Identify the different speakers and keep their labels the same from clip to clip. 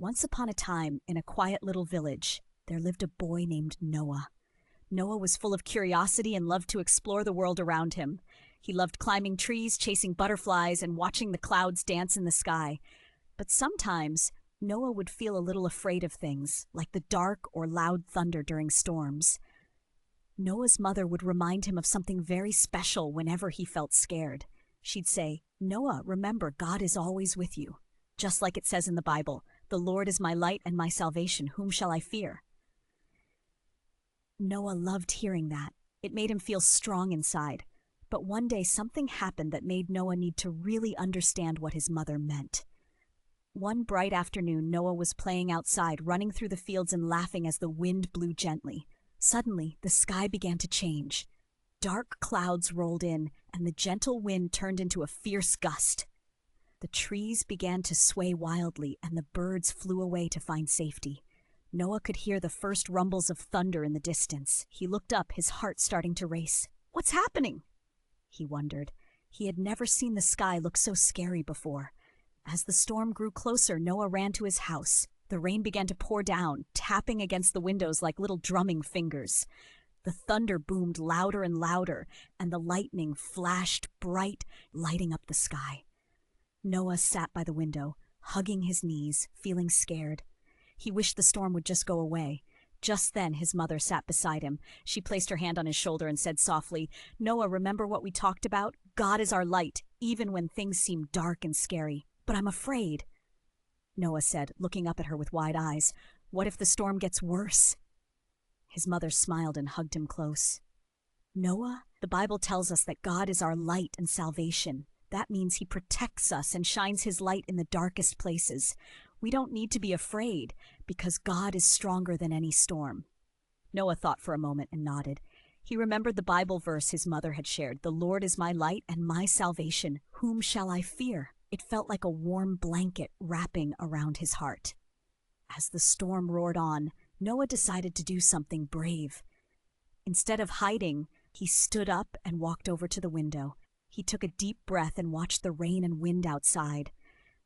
Speaker 1: Once upon a time, in a quiet little village, there lived a boy named Noah. Noah was full of curiosity and loved to explore the world around him. He loved climbing trees, chasing butterflies, and watching the clouds dance in the sky. But sometimes, Noah would feel a little afraid of things, like the dark or loud thunder during storms. Noah's mother would remind him of something very special whenever he felt scared. She'd say, "Noah, remember, God is always with you." Just like it says in the Bible, "The Lord is my light and my salvation, whom shall I fear?" Noah loved hearing that. It made him feel strong inside. But one day something happened that made Noah need to really understand what his mother meant. One bright afternoon, Noah was playing outside, running through the fields and laughing as the wind blew gently. Suddenly, the sky began to change. Dark clouds rolled in, and the gentle wind turned into a fierce gust. The trees began to sway wildly, and the birds flew away to find safety. Noah could hear the first rumbles of thunder in the distance. He looked up, his heart starting to race. "What's happening?" he wondered. He had never seen the sky look so scary before. As the storm grew closer, Noah ran to his house. The rain began to pour down, tapping against the windows like little drumming fingers. The thunder boomed louder and louder, and the lightning flashed bright, lighting up the sky. Noah sat by the window, hugging his knees, feeling scared. He wished the storm would just go away. Just then, his mother sat beside him. She placed her hand on his shoulder and said softly, "Noah, remember what we talked about? God is our light, even when things seem dark and scary. But I'm afraid." Noah said, looking up at her with wide eyes, "What if the storm gets worse?" His mother smiled and hugged him close. "Noah, the Bible tells us that God is our light and salvation. That means he protects us and shines his light in the darkest places. We don't need to be afraid because God is stronger than any storm." Noah thought for a moment and nodded. He remembered the Bible verse his mother had shared, "The Lord is my light and my salvation. Whom shall I fear?" It felt like a warm blanket wrapping around his heart. As the storm roared on, Noah decided to do something brave. Instead of hiding, he stood up and walked over to the window. He took a deep breath and watched the rain and wind outside.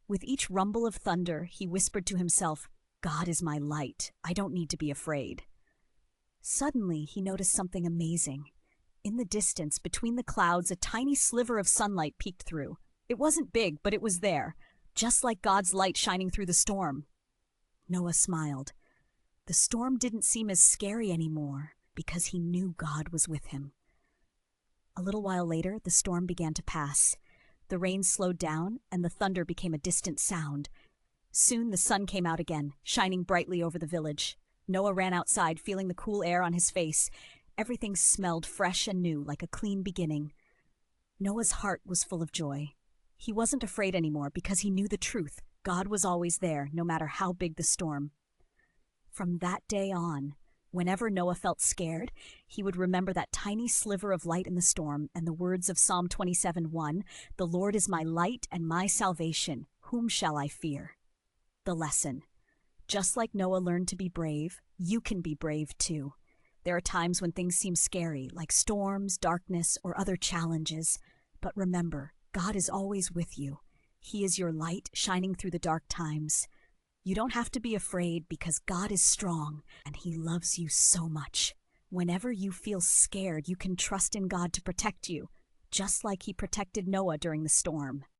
Speaker 1: With each rumble of thunder, he whispered to himself, "God is my light. I don't need to be afraid." Suddenly, he noticed something amazing. In the distance, between the clouds, a tiny sliver of sunlight peeked through. It wasn't big, but it was there, just like God's light shining through the storm. Noah smiled. The storm didn't seem as scary anymore because he knew God was with him. A little while later, the storm began to pass. The rain slowed down, and the thunder became a distant sound. Soon the sun came out again, shining brightly over the village. Noah ran outside, feeling the cool air on his face. Everything smelled fresh and new, like a clean beginning. Noah's heart was full of joy. He wasn't afraid anymore because he knew the truth. God was always there, no matter how big the storm. From that day on, whenever Noah felt scared, he would remember that tiny sliver of light in the storm and the words of Psalm 27:1, "The Lord is my light and my salvation. Whom shall I fear?" The lesson: just like Noah learned to be brave, you can be brave too. There are times when things seem scary, like storms, darkness, or other challenges. But remember, God is always with you. He is your light shining through the dark times. You don't have to be afraid because God is strong and he loves you so much. Whenever you feel scared, you can trust in God to protect you, just like he protected Noah during the storm.